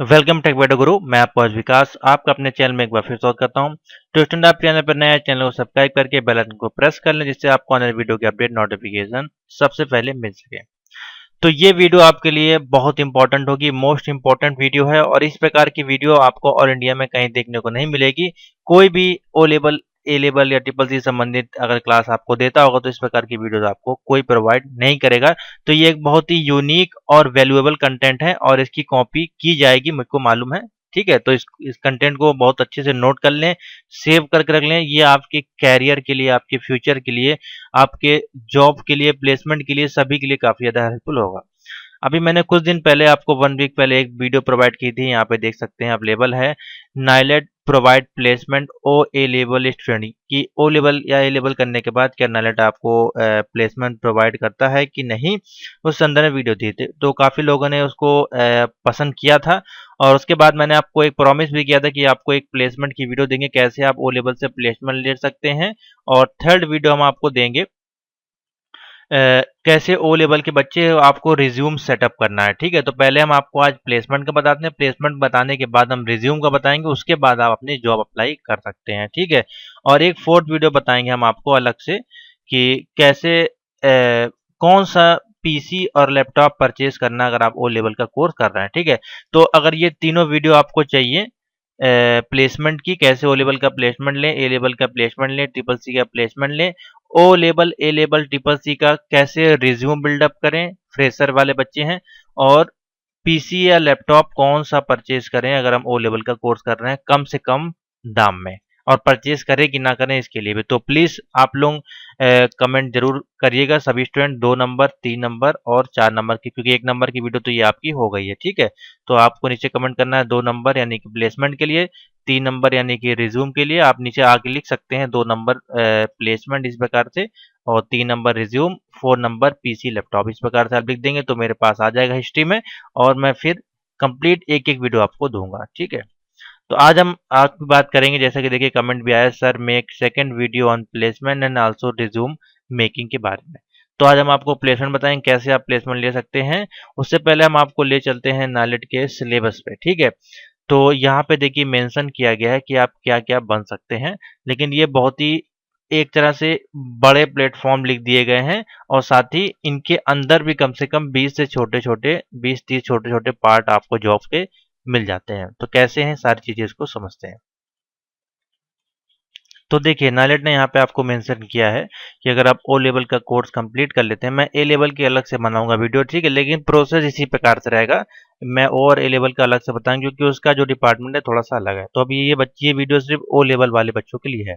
Welcome take video गुरु। मैं आपका विकास आपका अपने चैनल में एक बार फिर स्वागत करता हूं। तो स्टूडेंट, आप चैनल पर नए हैं, चैनल को सब्सक्राइब करके बेल आइकन को प्रेस कर लें, जिससे आपको आने वाली वीडियो की अपडेट नोटिफिकेशन सबसे पहले मिल सके। तो ये वीडियो आपके लिए बहुत इंपॉर्टेंट होगी, मोस्ट इंपॉर्टेंट वीडियो है, और इस प्रकार की वीडियो आपको ऑल इंडिया में कहीं देखने को नहीं मिलेगी। कोई भी ओ लेवल, ए लेवल या ट्रिपल सी संबंधित अगर क्लास आपको देता होगा तो इस प्रकार की वीडियोस आपको कोई प्रोवाइड नहीं करेगा। तो ये एक बहुत ही यूनिक और वैल्यूएबल कंटेंट है और इसकी कॉपी की जाएगी, मुझको मालूम है। ठीक है, तो इस कंटेंट को बहुत अच्छे से नोट कर लें, सेव करके रख लें। ये आपके कैरियर के लिए, आपके फ्यूचर के लिए, आपके जॉब के लिए, प्लेसमेंट के लिए, सभी के लिए काफ़ी ज़्यादा हेल्पफुल होगा। अभी मैंने कुछ दिन पहले आपको 1 वीक पहले एक वीडियो प्रोवाइड की थी, यहाँ पे देख सकते हैं आप, लेवल है NIELIT provide placement O A level student की। ओ लेवल या ए लेवल करने के बाद क्या नाइलेट आपको प्लेसमेंट प्रोवाइड करता है कि नहीं, उस संदर्भ में वीडियो दी थी। तो काफ़ी लोगों ने उसको पसंद किया था, और उसके बाद मैंने आपको एक प्रॉमिस भी किया था कि आपको एक प्लेसमेंट की वीडियो देंगे, कैसे आप ओ लेवल से प्लेसमेंट ले सकते हैं। और थर्ड वीडियो हम आपको देंगे कैसे ओ लेवल के बच्चे आपको रिज्यूम सेटअप करना है। ठीक है, तो पहले हम आपको आज प्लेसमेंट का बताते हैं, प्लेसमेंट बताने के बाद हम रिज्यूम का बताएंगे, उसके बाद आप अपनी जॉब अप्लाई कर सकते हैं। ठीक है, और एक फोर्थ वीडियो बताएंगे हम आपको अलग से कि कैसे कौन सा पीसी और लैपटॉप परचेज करना अगर आप ओ लेवल का कोर्स कर रहे हैं। ठीक है, तो अगर ये तीनों वीडियो आपको चाहिए, प्लेसमेंट की, कैसे ओ लेवल का प्लेसमेंट लें, ए लेवल का प्लेसमेंट लें, ट्रिपल सी का प्लेसमेंट लें, ओ लेवल, ए लेवल, ट्रिपल सी का कैसे रिज्यूम बिल्डअप करें, फ्रेशर वाले बच्चे हैं, और पीसी या लैपटॉप कौन सा परचेज करें अगर हम ओ लेवल का कोर्स कर रहे हैं कम से कम दाम में, और परचेज करें कि ना करें इसके लिए भी। तो प्लीज़ आप लोग कमेंट जरूर करिएगा, सभी स्टूडेंट, 2 नंबर, 3 नंबर और 4 नंबर की, क्योंकि 1 नंबर की वीडियो तो ये आपकी हो गई है। ठीक है, तो आपको नीचे कमेंट करना है 2 नंबर यानी कि प्लेसमेंट के लिए, 3 नंबर यानी कि रिज्यूम के लिए। आप नीचे आके लिख सकते हैं 2 नंबर प्लेसमेंट इस प्रकार से, और 3 number resume, 4 number PC laptop, इस प्रकार से आप लिख देंगे तो मेरे पास आ जाएगा हिस्ट्री में, और मैं फिर कंप्लीट एक एक वीडियो आपको दूंगा। ठीक है, तो आज हम आपकी बात करेंगे, जैसा कि देखिए कमेंट भी आया, sir make second video on placement and also resume making के बारे में। तो आज हम आपको प्लेसमेंट बताएंगे, कैसे आप प्लेसमेंट ले सकते हैं। उससे पहले हम आपको ले चलते हैं नाइलेट के सिलेबस पे। ठीक है, तो यहाँ पे देखिए मेंशन किया गया है कि आप क्या क्या बन सकते हैं, लेकिन ये बहुत ही एक तरह से बड़े प्लेटफॉर्म लिख दिए गए हैं, और साथ ही इनके अंदर भी कम से कम 20 से छोटे छोटे 20-30 छोटे छोटे पार्ट आपको जॉब्स के मिल जाते हैं। तो कैसे हैं सारी चीजें, इसको समझते हैं। तो देखिए नाइलेट ने यहाँ पे आपको मेंशन किया है कि अगर आप ओ लेवल का कोर्स कंप्लीट कर लेते हैं, मैं ए लेवल की अलग से बनाऊंगा वीडियो, ठीक है, लेकिन प्रोसेस इसी प्रकार से रहेगा। मैं ओ और ए लेवल का अलग से बताऊंगा, क्योंकि उसका जो डिपार्टमेंट है थोड़ा सा अलग है। तो अभी ये बच्चे, ये वीडियो सिर्फ ओ लेवल वाले बच्चों के लिए है।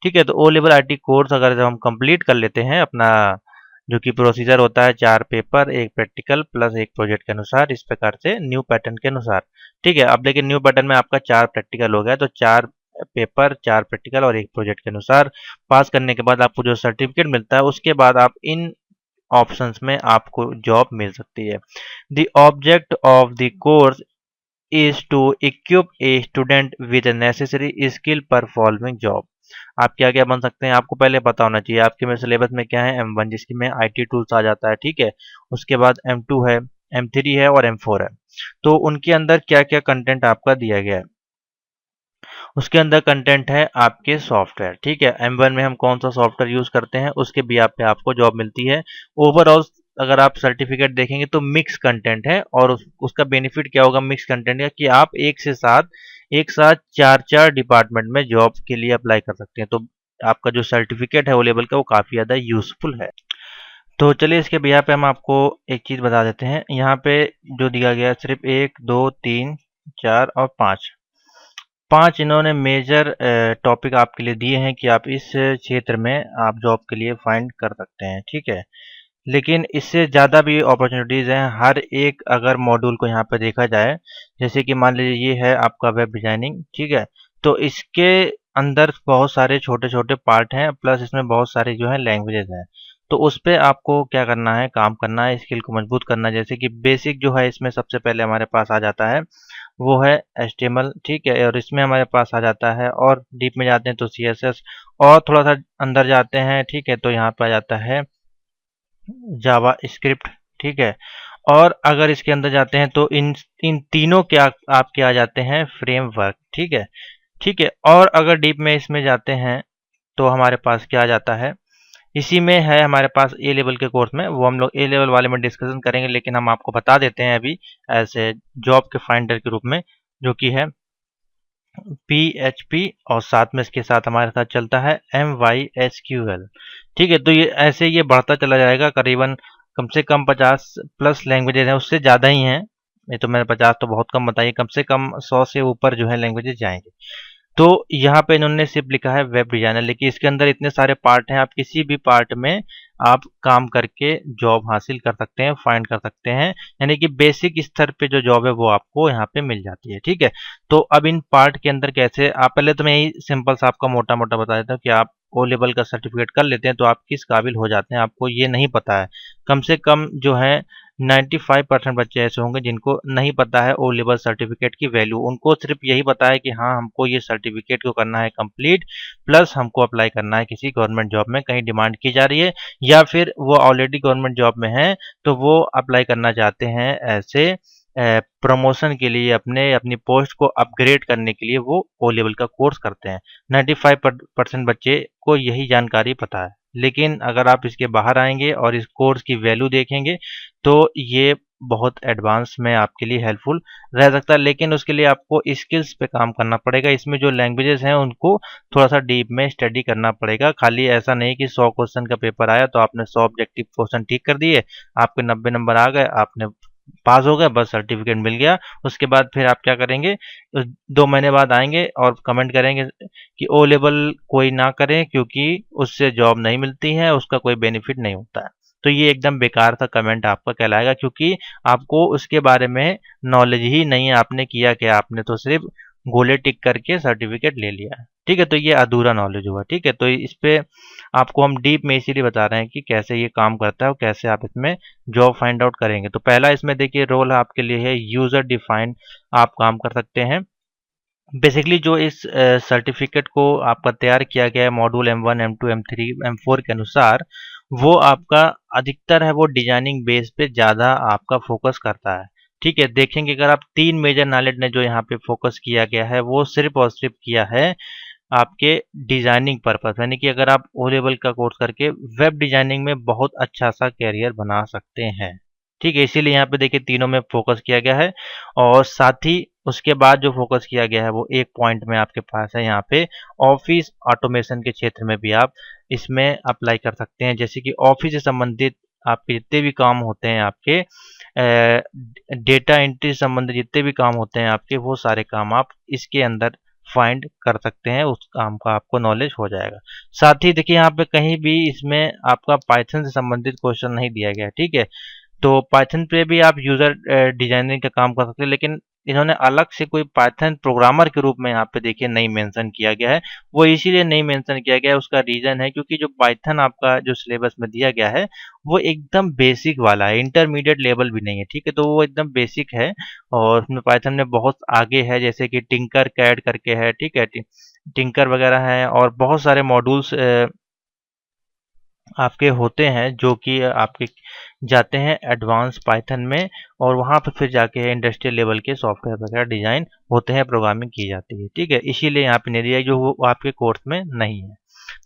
ठीक है, तो ओ लेवल आईटी कोर्स अगर जब हम कंप्लीट कर लेते हैं अपना, जो कि प्रोसीजर होता है 4 पेपर, एक प्रैक्टिकल प्लस एक प्रोजेक्ट के अनुसार, इस प्रकार से न्यू पैटर्न के अनुसार। ठीक है, अब लेकिन न्यू पैटर्न में आपका 4 प्रैक्टिकल हो गया, तो 4 पेपर, 4 प्रैक्टिकल और एक प्रोजेक्ट के अनुसार पास करने के बाद आपको जो सर्टिफिकेट मिलता है, उसके बाद आप इन ऑप्शंस में आपको जॉब मिल सकती है। The object of the course is to equip a student with necessary skill performing job. आप क्या क्या बन सकते हैं आपको पहले पता होना चाहिए। आपके में सिलेबस में क्या है, M1 जिसकी में आईटी टूल्स आ जाता है। ठीक है, उसके बाद M2 है, M3 है और M4 है। तो उनके अंदर क्या क्या कंटेंट आपका दिया गया है, उसके अंदर कंटेंट है आपके सॉफ्टवेयर। ठीक है, M1 में हम कौन सा सॉफ्टवेयर यूज करते हैं उसके भी आप पे आपको जॉब मिलती है। ओवरऑल अगर आप सर्टिफिकेट देखेंगे तो मिक्स कंटेंट है, और उसका बेनिफिट क्या होगा मिक्स कंटेंट का, कि आप एक साथ 4 4 डिपार्टमेंट में जॉब के लिए अप्लाई कर सकते हैं। तो आपका जो सर्टिफिकेट है वो लेवल का, वो काफ़ी ज़्यादा यूजफुल है। तो चलिए इसके बिहार पे हम आपको एक चीज़ बता देते हैं। यहाँ पे जो दिया गया है सिर्फ 1 2 3 4 और 5 5 इन्होंने मेजर टॉपिक आपके लिए दिए हैं कि आप इस क्षेत्र में आप जॉब के लिए फाइंड कर सकते हैं। ठीक है, लेकिन इससे ज़्यादा भी अपॉर्चुनिटीज़ हैं हर एक अगर मॉड्यूल को यहाँ पे देखा जाए। जैसे कि मान लीजिए ये है आपका वेब डिजाइनिंग। ठीक है, तो इसके अंदर बहुत सारे छोटे छोटे पार्ट हैं, प्लस इसमें बहुत सारे जो है लैंग्वेजेस हैं। तो उस पे आपको क्या करना है, काम करना है, स्किल को मजबूत करना है। जैसे कि बेसिक जो है इसमें सबसे पहले हमारे पास आ जाता है वो है HTML। ठीक है, और इसमें हमारे पास आ जाता है, और डीप में जाते हैं तो CSS, और थोड़ा सा अंदर जाते हैं, ठीक है, तो यहाँ पर आ जाता है जावा स्क्रिप्ट। ठीक है, और अगर इसके अंदर जाते हैं तो इन इन तीनों के आपके आ जाते हैं फ्रेमवर्क। ठीक है, ठीक है। और अगर डीप में इसमें जाते हैं तो हमारे पास क्या आ जाता है, इसी में है हमारे पास ए लेवल के कोर्स में, वो हम लोग ए लेवल वाले में डिस्कशन करेंगे, लेकिन हम आपको बता देते हैं अभी ऐसे जॉब के फाइंडर के रूप में, जो कि है PHP और साथ में इसके साथ हमारे साथ चलता है MySQL। ठीक है, तो ये ऐसे ये बढ़ता चला जाएगा, करीबन कम से कम 50 प्लस लैंग्वेजेज हैं, उससे ज़्यादा ही हैं। ये तो मैंने 50 तो बहुत कम बताइए, कम से कम 100 से ऊपर जो है लैंग्वेजेज जाएंगे। तो यहाँ पे इन्होंने सिर्फ लिखा है वेब डिजाइनर, लेकिन इसके अंदर इतने सारे पार्ट हैं, आप किसी भी पार्ट में आप काम करके जॉब हासिल कर सकते हैं, फाइंड कर सकते हैं। यानी कि बेसिक स्तर पे जो जॉब है वो आपको यहाँ पे मिल जाती है। ठीक है, तो अब इन पार्ट के अंदर कैसे, आप पहले तो मैं यही सिंपल सा आपका मोटा मोटा बता देता हूँ कि आप ओ लेवल का सर्टिफिकेट कर लेते हैं तो आप किस काबिल हो जाते हैं, आपको ये नहीं पता है। कम से कम जो है 95% बच्चे ऐसे होंगे जिनको नहीं पता है ओ लेवल सर्टिफिकेट की वैल्यू। उनको सिर्फ यही पता है कि हाँ हमको ये सर्टिफिकेट को करना है कंप्लीट, प्लस हमको अप्लाई करना है किसी गवर्नमेंट जॉब में, कहीं डिमांड की जा रही है, या फिर वो ऑलरेडी गवर्नमेंट जॉब में है तो वो अप्लाई करना चाहते हैं ऐसे प्रमोशन के लिए, अपने अपनी पोस्ट को अपग्रेड करने के लिए वो ओ लेवल का कोर्स करते हैं। 95% बच्चे को यही जानकारी पता है। लेकिन अगर आप इसके बाहर आएंगे और इस कोर्स की वैल्यू देखेंगे तो ये बहुत एडवांस में आपके लिए हेल्पफुल रह सकता है, लेकिन उसके लिए आपको स्किल्स पे काम करना पड़ेगा। इसमें जो लैंग्वेजेस हैं उनको थोड़ा सा डीप में स्टडी करना पड़ेगा। खाली ऐसा नहीं कि 100 क्वेश्चन का पेपर आया तो आपने 100 ऑब्जेक्टिव क्वेश्चन ठीक कर दिए, आपके 90 नंबर आ गए, आपने पास हो गए, बस सर्टिफिकेट मिल गया। उसके बाद फिर आप क्या करेंगे, 2 महीने बाद आएंगे और कमेंट करेंगे कि ओ लेवल कोई ना करें क्योंकि उससे जॉब नहीं मिलती है, उसका कोई बेनिफिट नहीं होता है। तो ये एकदम बेकार सा कमेंट आपका कहलाएगा, क्योंकि आपको उसके बारे में नॉलेज ही नहीं है। आपने किया क्या, आपने तो सिर्फ गोले टिक करके सर्टिफिकेट ले लिया है। ठीक है, तो ये अधूरा नॉलेज हुआ। ठीक है, तो इस पे आपको हम डीप में इसीलिए बता रहे हैं कि कैसे ये काम करता है और कैसे आप इसमें जॉब फाइंड आउट करेंगे। तो पहला इसमें देखिए रोल आपके लिए है यूजर डिफाइंड, आप काम कर सकते हैं। बेसिकली जो इस सर्टिफिकेट को आपका तैयार किया गया है module M1 M2 M3 M4 के अनुसार, वो आपका अधिकतर है वो डिजाइनिंग बेस पे ज़्यादा आपका फोकस करता है। ठीक है, देखेंगे अगर आप 3 मेजर नॉलेज ने जो यहाँ पे फोकस किया गया है वो सिर्फ और सिर्फ किया है आपके डिजाइनिंग पर्पस, यानी कि अगर आप ओ लेवल का कोर्स करके वेब डिजाइनिंग में बहुत अच्छा सा कैरियर बना सकते हैं। ठीक है, इसीलिए यहाँ पे देखिए तीनों में फोकस किया गया है। और साथ ही उसके बाद जो फोकस किया गया है वो एक पॉइंट में आपके पास है यहाँ पे ऑफिस ऑटोमेशन के क्षेत्र में भी आप इसमें अप्लाई कर सकते हैं। जैसे कि ऑफिस से संबंधित आपके जितने भी काम होते हैं, आपके डेटा एंट्री से संबंधित जितने भी काम होते हैं आपके, वो सारे काम आप इसके अंदर फाइंड कर सकते हैं, उस काम का आपको नॉलेज हो जाएगा। साथ ही देखिए यहाँ पे कहीं भी इसमें आपका पाइथन से संबंधित क्वेश्चन नहीं दिया गया है। ठीक है, तो पाइथन पे भी आप यूज़र डिजाइनिंग का काम कर सकते हैं, लेकिन इन्होंने अलग से कोई पाइथन प्रोग्रामर के रूप में यहाँ पे देखिए नहीं मेंशन किया गया है। वो इसीलिए नहीं मेंशन किया गया है, उसका रीज़न है क्योंकि जो पाइथन आपका जो सिलेबस में दिया गया है वो एकदम बेसिक वाला है, इंटरमीडिएट लेवल भी नहीं है। ठीक है, तो वो एकदम बेसिक है और उसमें पाइथन में बहुत आगे है, जैसे कि टिंकर कैड करके है। ठीक है, टिंकर वगैरह है और बहुत सारे मॉड्यूल्स आपके होते हैं जो कि आपके जाते हैं एडवांस पाइथन में, और वहाँ पर फिर जाके इंडस्ट्रियल लेवल के सॉफ्टवेयर वगैरह डिजाइन होते हैं, प्रोग्रामिंग की जाती है। ठीक है, इसीलिए यहाँ पे नहीं दिया जो वो आपके कोर्स में नहीं है,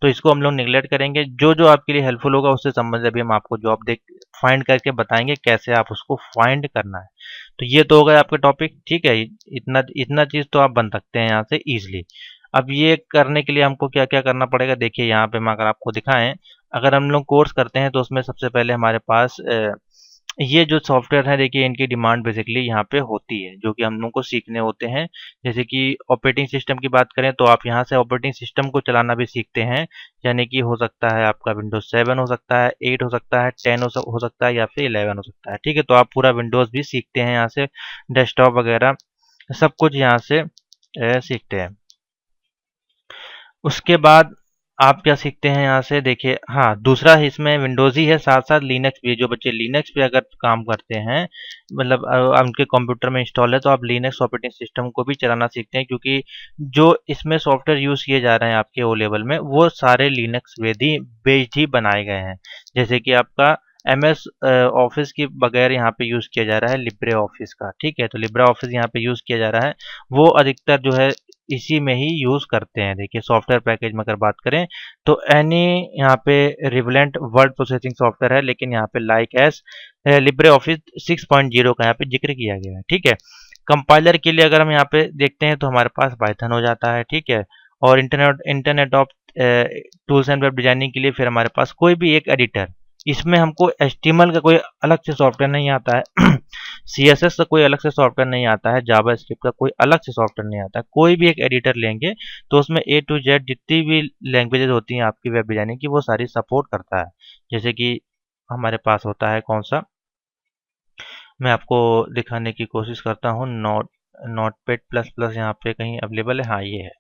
तो इसको हम लोग निगलेक्ट करेंगे। जो जो आपके लिए हेल्पफुल होगा उससे संबंधित अभी हम आपको जॉब देख फाइंड करके बताएंगे कैसे आप उसको फाइंड करना है। तो ये तो हो गया आपके टॉपिक। ठीक है, इतना इतना चीज़ तो आप बन सकते हैं यहाँ से ईजिली। अब ये करने के लिए हमको क्या क्या करना पड़ेगा, देखिए यहाँ पे हम अगर आपको दिखाएं, अगर हम लोग कोर्स करते हैं तो उसमें सबसे पहले हमारे पास ये जो सॉफ्टवेयर है देखिए इनकी डिमांड बेसिकली यहाँ पे होती है जो कि हम लोग को सीखने होते हैं। जैसे कि ऑपरेटिंग सिस्टम की बात करें तो आप यहाँ से ऑपरेटिंग सिस्टम को चलाना भी सीखते हैं, यानी कि हो सकता है आपका विंडोज 7 हो सकता है, 8 हो सकता है, 10 हो सकता है या फिर 11 हो सकता है। ठीक है, तो आप पूरा विंडोज भी सीखते हैं यहाँ से, डेस्कटॉप वगैरह सब कुछ यहाँ से सीखते हैं। उसके बाद आप क्या सीखते हैं यहाँ से, देखिए हाँ दूसरा इसमें विंडोज़ ही है, साथ साथ लिनक्स भी। जो बच्चे लिनक्स पे अगर काम करते हैं, मतलब उनके कंप्यूटर में इंस्टॉल है, तो आप लिनक्स ऑपरेटिंग सिस्टम को भी चलाना सीखते हैं, क्योंकि जो इसमें सॉफ्टवेयर यूज़ किए जा रहे हैं आपके ओ लेवल में वो सारे लिनक्स बेस्ड ही बनाए गए हैं। जैसे कि आपका MS ऑफिस के बगैर यहाँ पे यूज़ किया जा रहा है लिब्रे ऑफिस का, ठीक है। तो लिब्रे ऑफिस यहाँ पे यूज़ किया जा रहा है, वो अधिकतर जो है इसी में ही यूज़ करते हैं। देखिए सॉफ्टवेयर पैकेज में अगर बात करें तो एनी यहाँ पे रिवलेंट वर्ड प्रोसेसिंग सॉफ्टवेयर है, लेकिन यहाँ पे लाइक एस लिब्रे ऑफिस 6.0 का यहाँ पे जिक्र किया गया है, ठीक है। कंपाइलर के लिए अगर हम यहाँ पे देखते हैं तो हमारे पास पाइथन हो जाता है, ठीक है। और internet of tools and web designing के लिए फिर हमारे पास कोई भी एक एडिटर, इसमें हमको एचटीएमएल का कोई अलग से सॉफ्टवेयर नहीं आता है सीएसएस का कोई अलग से सॉफ्टवेयर नहीं आता है, जावा स्क्रिप्ट का कोई अलग से सॉफ्टवेयर नहीं आता है। कोई भी एक एडिटर लेंगे तो उसमें ए टू जेड जितनी भी लैंग्वेजेस होती हैं आपकी वेब डिजाइनिंग की वो सारी सपोर्ट करता है। जैसे कि हमारे पास होता है कौन सा, मैं आपको दिखाने की कोशिश करता हूँ। नोटपैड प्लस प्लस यहाँ पे कहीं अवेलेबल है, हाँ ये है,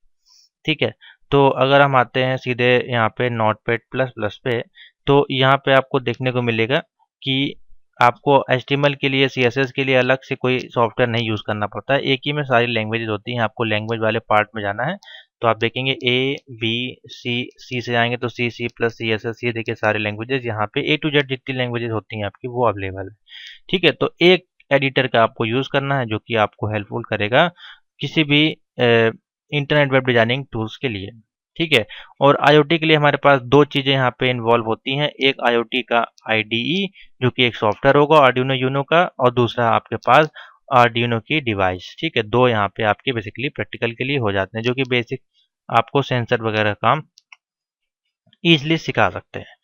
ठीक है। तो अगर हम आते हैं सीधे यहाँ पे नोटपैड प्लस प्लस पे, तो यहाँ पे आपको देखने को मिलेगा कि आपको HTML के लिए CSS के लिए अलग से कोई सॉफ्टवेयर नहीं यूज़ करना पड़ता है, एक ही में सारी लैंग्वेजेस होती हैं। आपको लैंग्वेज वाले पार्ट में जाना है तो आप देखेंगे A B C से आएंगे तो C प्लस CSS, ये देखिए सारे लैंग्वेजेस यहाँ पे A to Z जितनी लैंग्वेजेस होती हैं आपकी वो अवेलेबल है, ठीक है। तो एक एडिटर का आपको यूज़ करना है जो कि आपको हेल्पफुल करेगा किसी भी इंटरनेट वेब डिजाइनिंग टूल्स के लिए, ठीक है। और IoT के लिए हमारे पास दो चीज़ें यहाँ पे इन्वॉल्व होती हैं, एक IoT का IDE जो कि एक सॉफ्टवेयर होगा आर्डिनो यूनो का, और दूसरा आपके पास आर्डिनो की डिवाइस, ठीक है। दो यहाँ पे आपके बेसिकली प्रैक्टिकल के लिए हो जाते हैं जो कि बेसिक आपको सेंसर वगैरह काम ईजिली सिखा सकते हैं।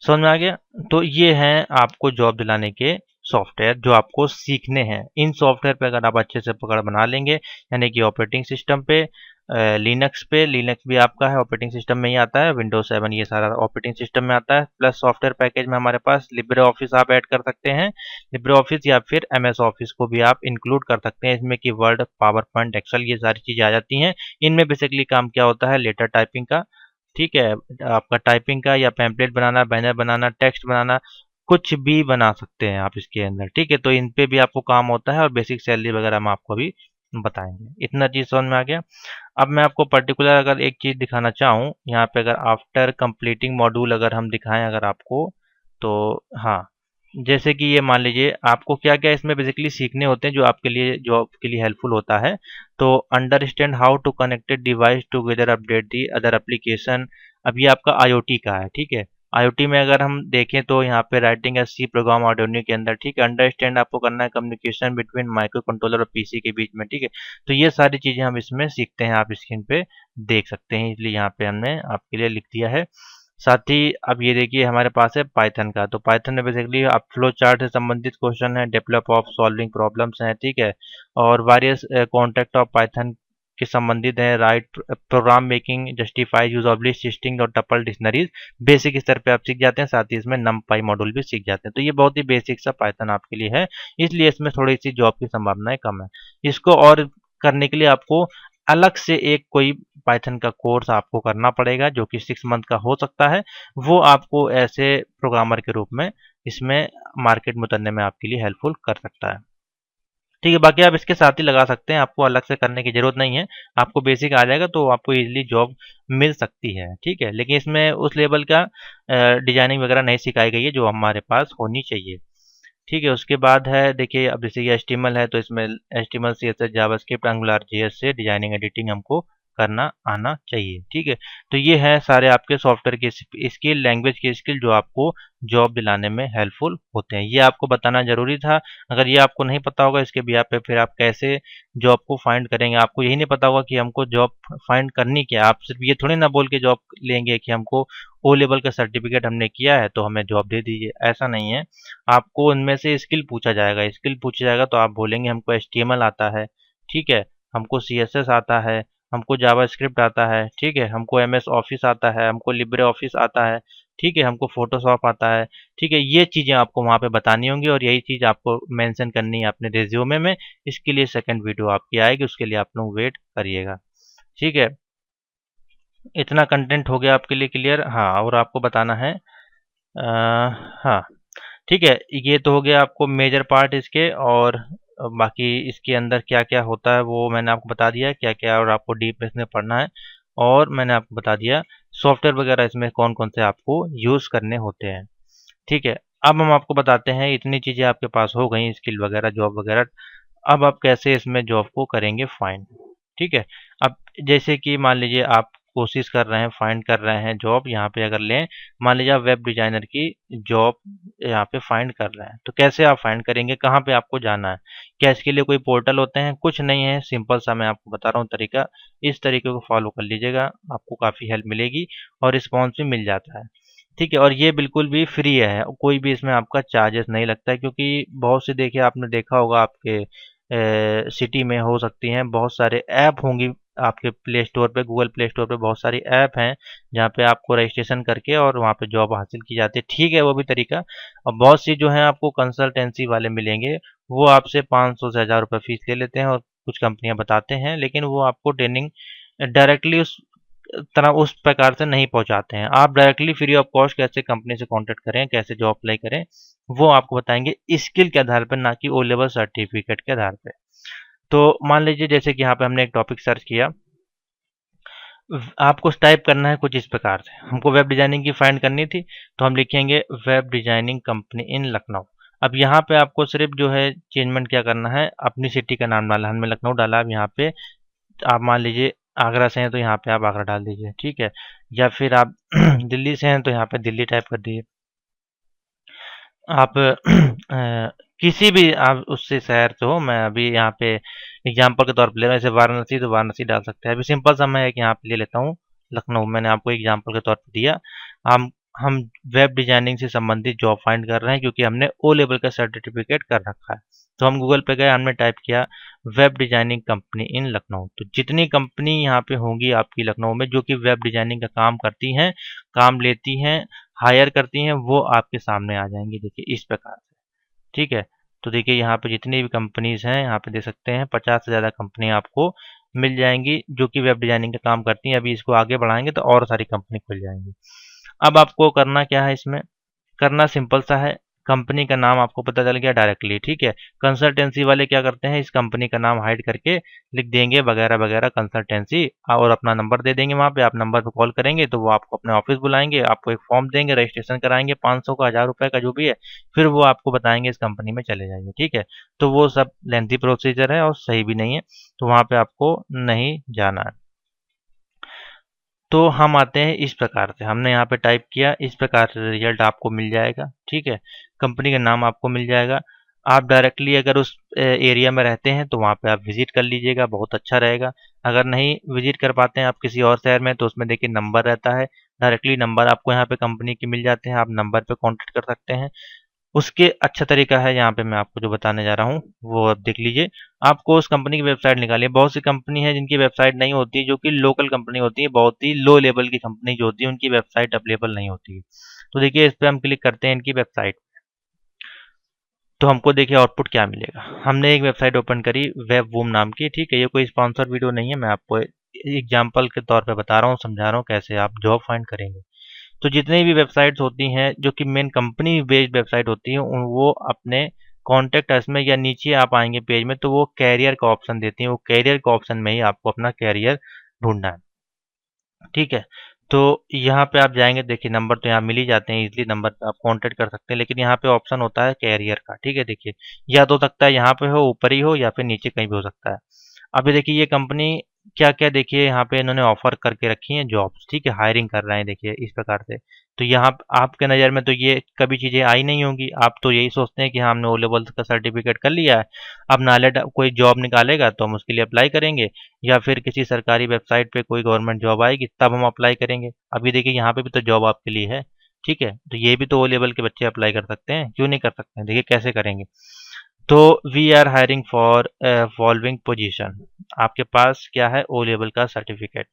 समझ में आ गया? तो ये हैं आपको जॉब दिलाने के सॉफ्टवेयर जो आपको सीखने हैं। इन सॉफ्टवेयर पे अगर आप अच्छे से पकड़ बना लेंगे, यानी कि ऑपरेटिंग सिस्टम पे लिनक्स भी आपका है, ऑपरेटिंग सिस्टम में ही आता है, विंडोज 7 ये सारा ऑपरेटिंग सिस्टम में आता है। प्लस सॉफ्टवेयर पैकेज में हमारे पास लिब्रे ऑफिस आप ऐड कर सकते हैं, लिब्रे ऑफिस या फिर MS ऑफिस को भी आप इंक्लूड कर सकते हैं इसमें, कि वर्ड, पावर पॉइंट, एक्सेल ये सारी चीज़ें आ जाती हैं। इनमें बेसिकली काम क्या होता है, लेटर टाइपिंग का, ठीक है, आपका टाइपिंग का, या पैम्पलेट बनाना, बैनर बनाना, टेक्स्ट बनाना, कुछ भी बना सकते हैं आप इसके अंदर, ठीक है। तो इन पे भी आपको काम होता है और बेसिक सैलरी वगैरह हम आपको अभी बताएंगे। इतना चीज़ समझ में आ गया। अब मैं आपको पर्टिकुलर अगर एक चीज़ दिखाना चाहूँ यहाँ पे, अगर आफ्टर कंप्लीटिंग मॉड्यूल अगर हम दिखाएं अगर आपको, तो हाँ, जैसे कि ये मान लीजिए आपको क्या क्या इसमें बेसिकली सीखने होते हैं जो आपके लिए जॉब के लिए हेल्पफुल होता है। तो understand how to connected device together, update the other application. अब ये आपका IoT का है, ठीक है। IoT में अगर हम देखें तो यहाँ पे राइटिंग है C प्रोग्राम आर्डिनो के अंदर, ठीक है। अंडरस्टैंड आपको करना है कम्युनिकेशन बिटवीन माइक्रो कंट्रोलर और PC के बीच में, ठीक है। तो ये सारी चीज़ें हम इसमें सीखते हैं, आप स्क्रीन पे देख सकते हैं, इसलिए यहाँ पे हमने आपके लिए लिख दिया है। साथ ही अब ये देखिए हमारे पास है पाइथन का, तो पाइथन में बेसिकली आप फ्लो चार्ट से संबंधित क्वेश्चन है, डेवलप ऑफ सॉल्विंग प्रॉब्लम्स हैं, ठीक है। और वारियस कॉन्टेक्ट ऑफ पाइथन के संबंधित है, write program making, justify use of list, listing और टपल डिक्शनरीज, बेसिक स्तर पे आप सीख जाते हैं। साथ ही इसमें नमपाई मॉड्यूल भी सीख जाते हैं। तो ये बहुत ही बेसिक सा पाइथन आपके लिए है, इसलिए इसमें थोड़ी सी जॉब की संभावनाएं कम है। इसको और करने के लिए आपको अलग से एक कोई पाइथन का कोर्स आपको करना पड़ेगा जो कि 6 मंथ का हो सकता है, वो आपको ऐसे प्रोग्रामर के रूप में इसमें मार्केट में उतरने में आपके लिए हेल्पफुल कर सकता है, ठीक है। बाकी आप इसके साथ ही लगा सकते हैं, आपको अलग से करने की जरूरत नहीं है, आपको बेसिक आ जाएगा तो आपको इजीली जॉब मिल सकती है, ठीक है। लेकिन इसमें उस लेवल का डिजाइनिंग वगैरह नहीं सिखाई गई है जो हमारे पास होनी चाहिए, ठीक है। उसके बाद है देखिए, अब जैसे ये HTML है तो इसमें HTML CSS JavaScript angular JS से डिजाइनिंग एडिटिंग हमको करना आना चाहिए, ठीक है। तो ये है सारे आपके सॉफ्टवेयर के स्किल, लैंग्वेज के स्किल जो आपको जॉब दिलाने में हेल्पफुल होते हैं। ये आपको बताना जरूरी था। अगर ये आपको नहीं पता होगा इसके बिहाफ पे फिर आप कैसे जॉब को फाइंड करेंगे, आपको यही नहीं पता होगा कि हमको जॉब फाइंड करनी क्या है। आप सिर्फ ये थोड़ी ना बोल के जॉब लेंगे कि हमको O लेवल का सर्टिफिकेट हमने किया है तो हमें जॉब दे दीजिए, ऐसा नहीं है। आपको उनमें से स्किल पूछा जाएगा, स्किल पूछा जाएगा तो आप बोलेंगे हमको HTML आता है, ठीक है, हमको CSS आता है, हमको जावास्क्रिप्ट आता है, ठीक है, हमको MS ऑफिस आता है, हमको लिब्रे ऑफिस आता है, ठीक है, हमको फोटोशॉप आता है, ठीक है। ये चीज़ें आपको वहाँ पे बतानी होंगी और यही चीज़ आपको मेंशन करनी है अपने रिज्यूमे में। इसके लिए सेकंड वीडियो आपकी आएगी, उसके लिए आप लोग वेट करिएगा, ठीक है। इतना कंटेंट हो गया आपके लिए क्लियर। हाँ, और आपको बताना है हाँ, ठीक है, ये तो हो गया आपको मेजर पार्ट इसके। और बाकी इसके अंदर क्या क्या होता है वो मैंने आपको बता दिया है, क्या क्या और आपको डीप इसमें पढ़ना है। और मैंने आपको बता दिया सॉफ्टवेयर वगैरह इसमें कौन कौन से आपको यूज़ करने होते हैं, ठीक है। अब हम आपको बताते हैं, इतनी चीज़ें आपके पास हो गई, स्किल वगैरह, जॉब वगैरह, अब आप कैसे इसमें जॉब को करेंगे फाइंड। ठीक है। अब जैसे कि मान लीजिए आप कोशिश कर रहे हैं, फाइंड कर रहे हैं जॉब, यहाँ पे अगर लें, मान लीजिए आप वेब डिजाइनर की जॉब यहाँ पे फाइंड कर रहे हैं, तो कैसे आप फाइंड करेंगे, कहाँ पे आपको जाना है, क्या इसके लिए कोई पोर्टल होते हैं? कुछ नहीं है, सिंपल सा मैं आपको बता रहा हूँ तरीका। इस तरीके को फॉलो कर लीजिएगा, आपको काफ़ी हेल्प मिलेगी और रिस्पॉन्स भी मिल जाता है। ठीक है, और ये बिल्कुल भी फ्री है, कोई भी इसमें आपका चार्जेस नहीं लगता है, क्योंकि बहुत से, देखिए आपने देखा होगा आपके सिटी में हो सकती हैं, बहुत सारे ऐप होंगी आपके प्ले स्टोर पे, गूगल प्ले स्टोर पे बहुत सारी ऐप हैं जहाँ पे आपको रजिस्ट्रेशन करके और वहाँ पे जॉब हासिल की जाती है। ठीक है, वो भी तरीका। और बहुत सी जो है आपको कंसल्टेंसी वाले मिलेंगे, वो आपसे 500 से 1000 रुपये फीस ले लेते हैं, और कुछ कंपनियां बताते हैं, लेकिन वो आपको ट्रेनिंग डायरेक्टली उस तरह उस प्रकार से नहीं पहुंचाते हैं। आप डायरेक्टली फ्री ऑफ कॉस्ट कैसे कंपनी से कांटेक्ट करें, कैसे जॉब अप्लाई करें, वो आपको बताएंगे स्किल के आधार पर, ना कि ओ लेवल सर्टिफिकेट के आधार पे। तो मान लीजिए जैसे कि यहाँ पे हमने एक टॉपिक सर्च किया, आपको टाइप करना है कुछ इस प्रकार से, हमको वेब डिजाइनिंग की फाइंड करनी थी, तो हम लिखेंगे वेब डिजाइनिंग कंपनी इन लखनऊ। अब यहाँ पे आपको सिर्फ जो है चेंजमेंट क्या करना है, अपनी सिटी का नाम डाला, हमने लखनऊ डाला, अब यहाँ पे आप मान लीजिए आगरा से हैं तो यहाँ पे आप आगरा डाल दीजिए, ठीक है। या फिर आप दिल्ली से हैं तो यहाँ पे दिल्ली टाइप कर दीजिए। आप किसी भी आप उससे शहर से हो, मैं अभी यहाँ पे एग्जांपल के तौर पे ले रहा हूँ, जैसे वाराणसी तो वाराणसी डाल सकते हैं। अभी सिंपल सा मैं एक यहाँ पे ले लेता हूँ लखनऊ, मैंने आपको एग्जांपल के तौर पे दिया। हम हम वेब डिजाइनिंग से संबंधित जॉब फाइंड कर रहे हैं, क्योंकि हमने ओ लेवल का सर्टिफिकेट कर रखा है। तो हम गूगल पे गए, हमने टाइप किया वेब डिजाइनिंग कंपनी इन लखनऊ, तो जितनी कंपनी यहाँ पे होंगी आपकी लखनऊ में जो कि वेब डिजाइनिंग का काम करती हैं, काम लेती हैं, हायर करती हैं, वो आपके सामने आ जाएंगी, देखिए इस प्रकार से। ठीक है, तो देखिए यहाँ पे जितनी भी कंपनीज हैं, यहाँ पे देख सकते हैं 50 से ज़्यादा कंपनी आपको मिल जाएंगी जो कि वेब डिजाइनिंग का काम करती हैं। अभी इसको आगे बढ़ाएंगे तो और सारी कंपनी खुल जाएंगी। अब आपको करना क्या है, इसमें करना सिंपल सा है, कंपनी का नाम आपको पता चल गया डायरेक्टली। ठीक है, कंसल्टेंसी वाले क्या करते हैं, इस कंपनी का नाम हाइड करके लिख देंगे वगैरह वगैरह कंसल्टेंसी, और अपना नंबर दे देंगे। वहाँ पे आप नंबर पे कॉल करेंगे तो वो आपको अपने ऑफिस बुलाएंगे, आपको एक फॉर्म देंगे, रजिस्ट्रेशन कराएंगे 500 का, 1000 रुपये का, जो भी है, फिर वो आपको बताएंगे इस कंपनी में चले जाइए। ठीक है, तो वो सब लेंथी प्रोसीजर है और सही भी नहीं है, तो वहाँ पे आपको नहीं जाना है। तो हम आते हैं इस प्रकार से, हमने यहाँ पे टाइप किया, इस प्रकार से रिजल्ट आपको मिल जाएगा। ठीक है, कंपनी का नाम आपको मिल जाएगा। आप डायरेक्टली अगर उस एरिया में रहते हैं तो वहाँ पे आप विजिट कर लीजिएगा, बहुत अच्छा रहेगा। अगर नहीं विजिट कर पाते हैं आप किसी और शहर में, तो उसमें देखिए नंबर रहता है, डायरेक्टली नंबर आपको यहाँ पे कंपनी के मिल जाते हैं, आप नंबर पे कॉन्टेक्ट कर सकते हैं। उसके अच्छा तरीका है, यहाँ पे मैं आपको जो बताने जा रहा हूँ वो आप देख लीजिए। आपको उस कंपनी की वेबसाइट निकालिए, बहुत सी कंपनी है जिनकी वेबसाइट नहीं होती है, जो कि लोकल कंपनी होती है, बहुत ही लो लेवल की कंपनी जो होती है उनकी वेबसाइट अवेलेबल नहीं होती है। तो देखिए इस पर हम क्लिक करते हैं इनकी वेबसाइट, तो हमको देखिए आउटपुट क्या मिलेगा। हमने एक वेबसाइट ओपन करी वेब वूम नाम की। ठीक है, ये कोई स्पॉन्सर वीडियो नहीं है, मैं आपको एग्जाम्पल के तौर पर बता रहा हूँ, समझा रहा हूँ कैसे आप जॉब फाइंड करेंगे। तो जितनी भी वेबसाइट्स होती हैं जो कि मेन कंपनी बेस्ड वेबसाइट होती हैं, वो अपने कॉन्टैक्ट अस में या नीचे आप आएंगे पेज में तो वो कैरियर का ऑप्शन देती हैं, वो कैरियर का ऑप्शन में ही आपको अपना कैरियर ढूंढना है। ठीक है, तो यहाँ पे आप जाएंगे, देखिए नंबर तो यहाँ मिल ही जाते हैं, इजीली नंबर पे आप कांटेक्ट कर सकते हैं, लेकिन यहाँ पे ऑप्शन होता है कैरियर का। ठीक है, देखिए या तो सकता है यहाँ पे हो, ऊपर ही हो, या फिर नीचे कहीं भी हो सकता है। अभी देखिए ये कंपनी क्या क्या, देखिए यहाँ पे इन्होंने ऑफर करके रखी हैं जॉब्स। ठीक है, हायरिंग कर रहे हैं, देखिए इस प्रकार से। तो यहाँ आपके नज़र में तो ये कभी चीज़ें आई नहीं होंगी, आप तो यही सोचते हैं कि हाँ, हमने ओ लेवल का सर्टिफिकेट कर लिया है, अब नाले कोई जॉब निकालेगा तो हम उसके लिए अप्लाई करेंगे, या फिर किसी सरकारी वेबसाइट पे कोई गवर्नमेंट जॉब आएगी तब हम अप्लाई करेंगे। अभी देखिए यहाँ पे भी तो जॉब आपके लिए है। ठीक है, तो ये भी तो ओ लेवल के बच्चे अप्लाई कर सकते हैं, क्यों नहीं कर सकते हैं, देखिए कैसे करेंगे। तो we are hiring for following position, आपके पास क्या है, ओ लेवल का सर्टिफिकेट।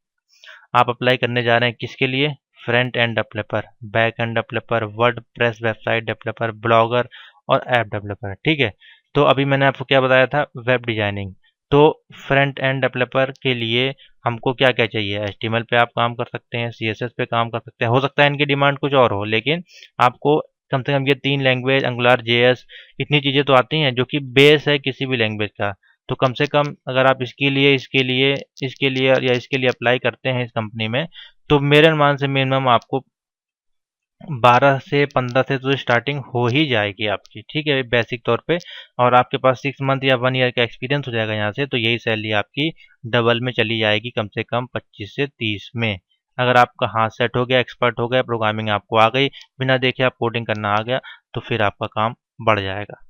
आप अप्लाई करने जा रहे हैं किसके लिए, front end developer, back end developer, WordPress website developer, blogger और ऐप डेवलपर। ठीक है, तो अभी मैंने आपको क्या बताया था, वेब डिजाइनिंग। तो फ्रंट एंड डेवलपर के लिए हमको क्या क्या चाहिए, एचटीएमएल पे आप काम कर सकते हैं, सीएसएस पे काम कर सकते हैं, हो सकता है इनकी डिमांड कुछ और हो, लेकिन आपको कम से कम ये 3 लैंग्वेज, एंगुलर, जेएस, इतनी चीज़ें तो आती हैं जो कि बेस है किसी भी लैंग्वेज का। तो कम से कम अगर आप इसके लिए या इसके लिए अप्लाई करते हैं इस कंपनी में, तो मेरे अनुमान से मिनिमम आपको 12 से 15 से तो स्टार्टिंग हो ही जाएगी आपकी, ठीक है, बेसिक तौर पे। और आपके पास 6 मंथ या 1 ईयर का एक्सपीरियंस हो जाएगा यहाँ से, तो यही सैलरी आपकी डबल में चली जाएगी, कम से कम 25 से 30 में। अगर आपका हाथ सेट हो गया, एक्सपर्ट हो गया, प्रोग्रामिंग आपको आ गई, बिना देखे आप कोडिंग करना आ गया, तो फिर आपका काम बढ़ जाएगा।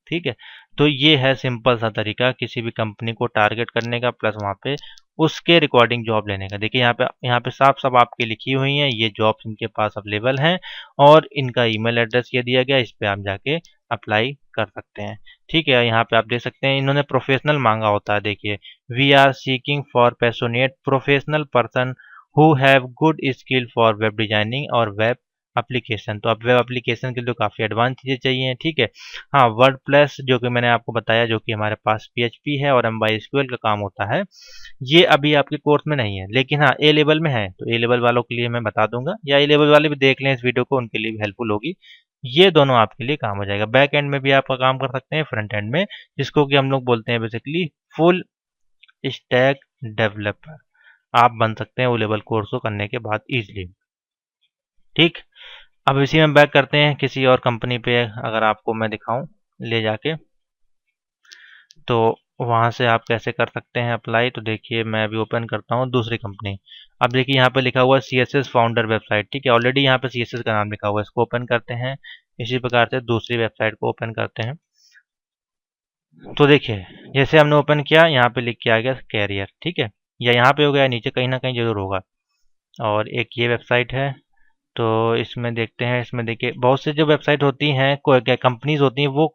ठीक है, तो ये है सिंपल सा तरीका किसी भी कंपनी को टारगेट करने का, प्लस वहाँ पे उसके रिकॉर्डिंग जॉब लेने का। देखिए यहाँ पे साफ साफ आपकी लिखी हुई हैं ये जॉब्स इनके पास अवेलेबल हैं, और इनका ईमेल एड्रेस ये दिया गया, इस पे आप जाके अप्लाई कर सकते हैं। ठीक है, यहाँ पे आप देख सकते हैं इन्होंने प्रोफेशनल मांगा होता है। देखिए, we are seeking for passionate professional person who have good skill for web designing और वेब एप्लीकेशन। तो अब वेब एप्लीकेशन के लिए काफ़ी एडवांस चीज़ें चाहिए। ठीक है, हाँ, वर्ड प्लस जो कि मैंने आपको बताया, जो कि हमारे पास पीएचपी है और MySQL का काम होता है, ये अभी आपके कोर्स में नहीं है, लेकिन हाँ ए लेवल में है, तो ए लेवल वालों के लिए मैं बता दूंगा, या ए लेवल वाले भी देख लें इस वीडियो को, उनके लिए भी हेल्पफुल होगी। ये दोनों आपके लिए काम हो जाएगा। बैक एंड में भी आपका काम कर सकते हैं, फ्रंट एंड में, जिसको कि हम लोग बोलते हैं बेसिकली फुल स्टैक डेवलपर। आप बन सकते हैं ओ लेवल कोर्स को करने के बाद इजीली। ठीक, अब इसी में बैक करते हैं किसी और कंपनी पे, अगर आपको मैं दिखाऊं ले जाके, तो वहाँ से आप कैसे कर सकते हैं अप्लाई। तो देखिए, मैं अभी ओपन करता हूँ दूसरी कंपनी। अब देखिए यहाँ पे लिखा हुआ है CSS फाउंडर वेबसाइट। ठीक है, ऑलरेडी यहाँ पे CSS का नाम लिखा हुआ है, इसको ओपन करते हैं। इसी प्रकार से दूसरी वेबसाइट को ओपन करते हैं। तो देखिए, जैसे हमने ओपन किया, यहाँ पे लिख के आ गया कैरियर। ठीक है, या यहाँ पे हो गया, नीचे कहीं ना कहीं जरूर होगा। और एक ये वेबसाइट है, तो इसमें देखते हैं। इसमें देखिए बहुत से जो वेबसाइट होती हैं, कोई कंपनीज होती हैं, वो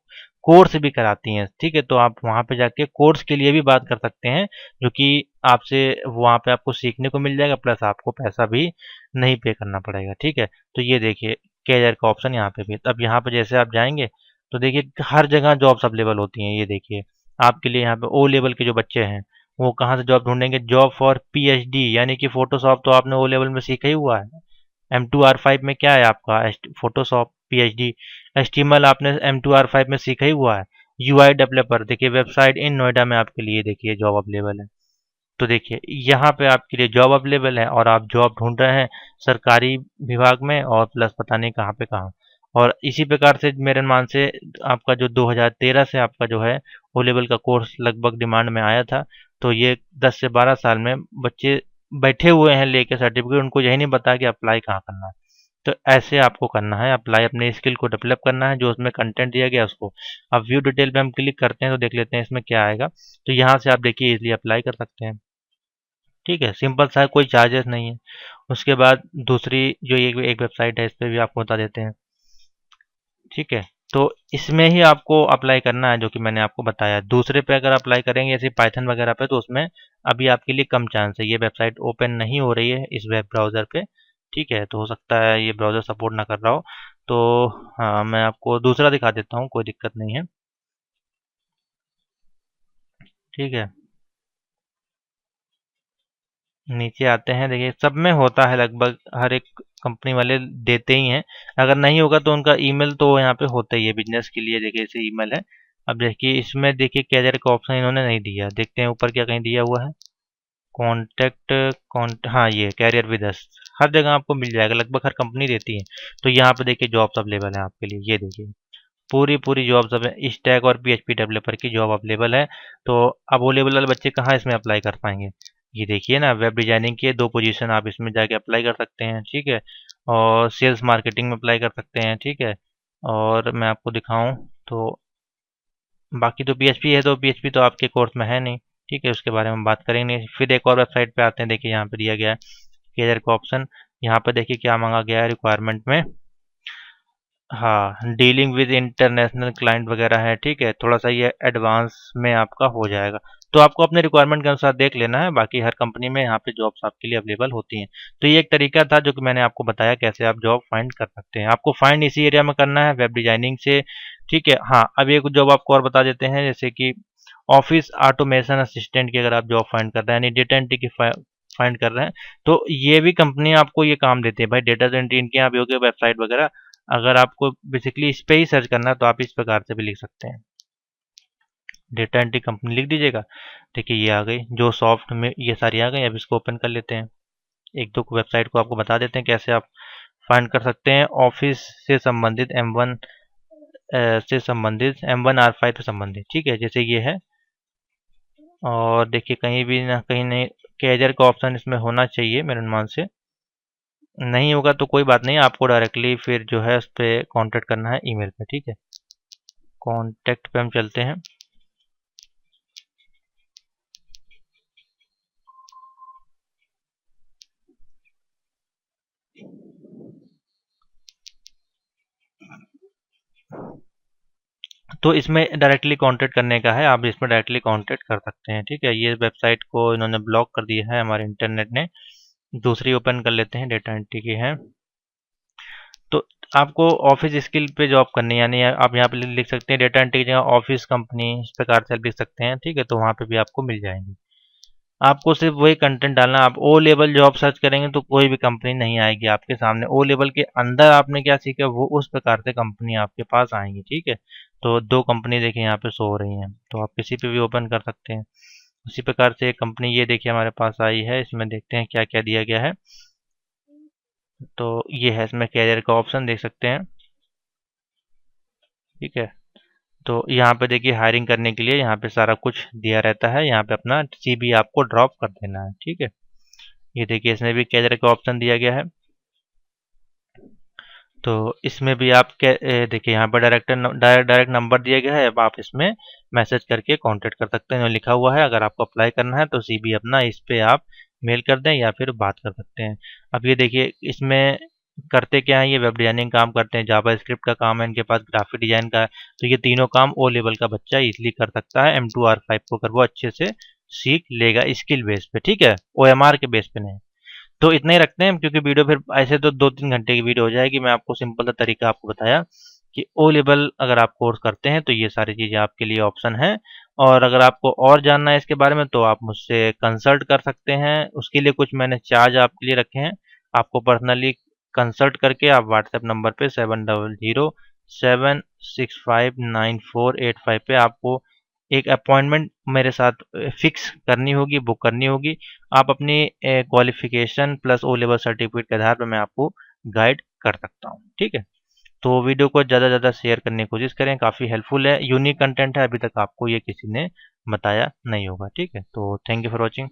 कोर्स भी कराती हैं। ठीक है, तो आप वहाँ पे जाके कोर्स के लिए भी बात कर सकते हैं, जो कि आपसे वहाँ पे आपको सीखने को मिल जाएगा, प्लस आपको पैसा भी नहीं पे करना पड़ेगा। ठीक है, तो ये देखिए कैरियर का ऑप्शन यहाँ पे भी। अब यहाँ पे जैसे आप जाएंगे, तो देखिए हर जगह जॉब्स अवेलेबल होती हैं। ये देखिए आपके लिए यहाँ पे ओ लेवल के जो बच्चे हैं, वो कहाँ से जॉब ढूंढेंगे, जॉब फॉर PhD, यानी कि फोटोशॉप तो आपने ओ लेवल में सीखा ही हुआ है। M2R5 में क्या है आपका, फोटोशॉप PhD। HTML आपने M2R5 में सीखा ही हुआ है। UI डेवलपर, देखिए वेबसाइट इन नोएडा में आपके लिए देखिए जॉब अवेलेबल है। तो देखिए यहाँ पे आपके लिए जॉब अवेलेबल है, और आप जॉब ढूंढ रहे हैं सरकारी विभाग में, और प्लस पता नहीं कहाँ पे कहाँ। और इसी प्रकार से मेरे अनुमान से आपका जो 2013 से आपका जो है ओ लेवल का कोर्स लगभग डिमांड में आया था, तो ये 10 से 12 साल में बच्चे बैठे हुए हैं लेके सर्टिफिकेट, उनको यही नहीं पता कि अप्लाई कहाँ करना है। तो ऐसे आपको करना है अप्लाई, अपने स्किल को डेवलप करना है, जो उसमें कंटेंट दिया गया उसको। अब व्यू डिटेल पे हम क्लिक करते हैं, तो देख लेते हैं इसमें क्या आएगा। तो यहाँ से आप देखिए इजीली अप्लाई कर सकते हैं। ठीक है, सिंपल सा है, कोई चार्जेस नहीं है। उसके बाद दूसरी जो एक वेबसाइट है, इस पर भी आपको बता देते हैं। ठीक है, तो इसमें ही आपको अप्लाई करना है, जो कि मैंने आपको बताया। दूसरे पे अगर अप्लाई करेंगे जैसे पाइथन वगैरह पे, तो उसमें अभी आपके लिए कम चांस है। ये वेबसाइट ओपन नहीं हो रही है इस वेब ब्राउज़र पे। ठीक है, तो हो सकता है ये ब्राउज़र सपोर्ट ना कर रहा हो। तो हाँ, मैं आपको दूसरा दिखा देता हूँ, कोई दिक्कत नहीं है। ठीक है, नीचे आते हैं। देखिए सब में होता है, लगभग हर एक कंपनी वाले देते ही हैं। अगर नहीं होगा तो उनका ईमेल तो यहाँ पे होता ही है बिजनेस के लिए। देखिए इसे ईमेल है। अब देखिए इसमें देखिए कैरियर का ऑप्शन इन्होंने नहीं दिया, देखते हैं ऊपर क्या कहीं दिया हुआ है। कॉन्टैक्ट कॉन्ट हाँ, ये कैरियर विद अस हर जगह आपको मिल जाएगा, लगभग हर कंपनी देती है। तो यहाँ पे देखिए जॉब्स अवेलेबल है आपके लिए, ये देखिए पूरी पूरी जॉब्स अब स्टैक और PHP डेवलपर की जॉब अवेलेबल है। तो अब वो लेवल वाले बच्चे कहाँ इसमें अप्लाई कर पाएंगे। ये देखिए ना, वेब डिजाइनिंग के 2 पोजीशन आप इसमें जाके अप्लाई कर सकते हैं। ठीक है, और सेल्स मार्केटिंग में अप्लाई कर सकते हैं। ठीक है, और मैं आपको दिखाऊं तो बाकी तो PHP है, तो PHP तो आपके कोर्स में है नहीं। ठीक है, उसके बारे में बात करेंगे। फिर एक और वेबसाइट पे आते हैं। देखिए यहाँ पे दिया गया है कैरियर का ऑप्शन। यहाँ पे देखिए क्या मांगा गया है रिक्वायरमेंट में। हाँ, डीलिंग विद इंटरनेशनल क्लाइंट वगैरह है। ठीक है, थोड़ा सा ये एडवांस में आपका हो जाएगा, तो आपको अपने रिक्वायरमेंट के अनुसार देख लेना है। बाकी हर कंपनी में यहाँ पे जॉब्स आपके लिए अवेलेबल होती हैं। तो ये एक तरीका था जो कि मैंने आपको बताया कैसे आप जॉब फाइंड कर सकते हैं। आपको फाइंड इसी एरिया में करना है, वेब डिजाइनिंग से। ठीक है, हाँ, अब एक जॉब आपको और बता देते हैं, जैसे कि ऑफिस ऑटोमेशन असिस्टेंट की अगर आप जॉब फाइंड कर रहे हैं, यानी डेटा एंट्री की फाइंड कर रहे हैं, तो ये भी कंपनी आपको ये काम देते हैं भाई। डेटा एंट्री इनके यहाँ भी हो गया, वेबसाइट वगैरह। अगर आपको बेसिकली इस पे ही सर्च करना है, तो आप इस प्रकार से भी लिख सकते हैं, डेटा एंट्री कंपनी लिख दीजिएगा। देखिए ये आ गई, जो सॉफ्ट में ये सारी आ गई। अब इसको ओपन कर लेते हैं। एक दो वेबसाइट को आपको बता देते हैं कैसे आप फाइंड कर सकते हैं ऑफिस से संबंधित M1 से संबंधित M1 R5 से संबंधित, ठीक है, जैसे ये है। और देखिए कहीं भी ना कहीं नहीं कैरियर का ऑप्शन इसमें होना चाहिए मेरे अनुमान से। नहीं होगा तो कोई बात नहीं, आपको डायरेक्टली फिर जो है उस पर कॉन्टेक्ट करना है ईमेल पे, ठीक है। कॉन्टेक्ट पे हम चलते हैं। तो इसमें डायरेक्टली कांटेक्ट करने का है, आप इसमें डायरेक्टली कांटेक्ट कर सकते हैं, ठीक है। ये वेबसाइट को इन्होंने ब्लॉक कर दिया है हमारे इंटरनेट ने। दूसरी ओपन कर लेते हैं, डेटा एंट्री की है। तो आपको ऑफिस स्किल पे जॉब करनी है, यानी आप यहाँ पे लिख सकते हैं डेटा एंट्री की जगह ऑफिस कंपनी, इस प्रकार से लिख सकते हैं, ठीक है। तो वहाँ पे भी आपको मिल जाएंगी। आपको सिर्फ वही कंटेंट डालना। आप ओ लेवल जॉब सर्च करेंगे तो कोई भी कंपनी नहीं आएगी आपके सामने। ओ लेवल के अंदर आपने क्या सीखा वो उस प्रकार से कंपनी आपके पास आएंगी, ठीक है। तो दो कंपनी देखिए यहाँ पे शो हो रही हैं, तो आप किसी पे भी ओपन कर सकते हैं। उसी प्रकार से एक कंपनी ये देखिए हमारे पास आई है, इसमें देखते हैं क्या क्या दिया गया है। तो ये है, इसमें कैरियर का ऑप्शन देख सकते हैं, ठीक है। तो यहाँ पे देखिए हायरिंग करने के लिए यहाँ पे सारा कुछ दिया रहता है, यहाँ पे अपना CV आपको ड्रॉप कर देना है, ठीक है। ये देखिए इसमें भी कैरियर का ऑप्शन दिया गया है। तो इसमें भी आप देखिए यहाँ पर डायरेक्ट नंबर दिया गया है। अब आप इसमें मैसेज करके कांटेक्ट कर सकते हैं, जो लिखा हुआ है। अगर आपको अप्लाई करना है तो CV अपना इस पे आप मेल कर दें या फिर बात कर सकते हैं। अब ये देखिए इसमें करते क्या है, ये वेब डिजाइनिंग काम करते हैं, जावा स्क्रिप्ट का काम है इनके पास, ग्राफिक डिजाइन का। तो ये तीनों काम ओ लेवल का बच्चा इजीली कर सकता है M2 R5 को, अगर वो अच्छे से सीख लेगा स्किल बेस पे, ठीक है, OMR के बेस पे नहीं। तो इतना ही रखते हैं, क्योंकि वीडियो फिर ऐसे तो 2-3 घंटे की वीडियो हो जाएगी। मैं आपको सिंपल सा तरीका आपको बताया कि ओ लेवल अगर आप कोर्स करते हैं तो ये सारी चीज़ें आपके लिए ऑप्शन है। और अगर आपको और जानना है इसके बारे में तो आप मुझसे कंसल्ट कर सकते हैं। उसके लिए कुछ मैंने चार्ज आपके लिए रखे हैं। आपको पर्सनली कंसल्ट करके आप व्हाट्सएप नंबर पे 7007659485 पे आपको एक अपॉइंटमेंट मेरे साथ फिक्स करनी होगी, बुक करनी होगी। आप अपनी qualification plus O level certificate के आधार पर मैं आपको गाइड कर सकता हूँ, ठीक है। तो वीडियो को ज़्यादा से ज़्यादा शेयर करने की कोशिश करें, काफ़ी हेल्पफुल है, यूनिक कंटेंट है, अभी तक आपको ये किसी ने बताया नहीं होगा, ठीक है। तो थैंक यू फॉर वॉचिंग।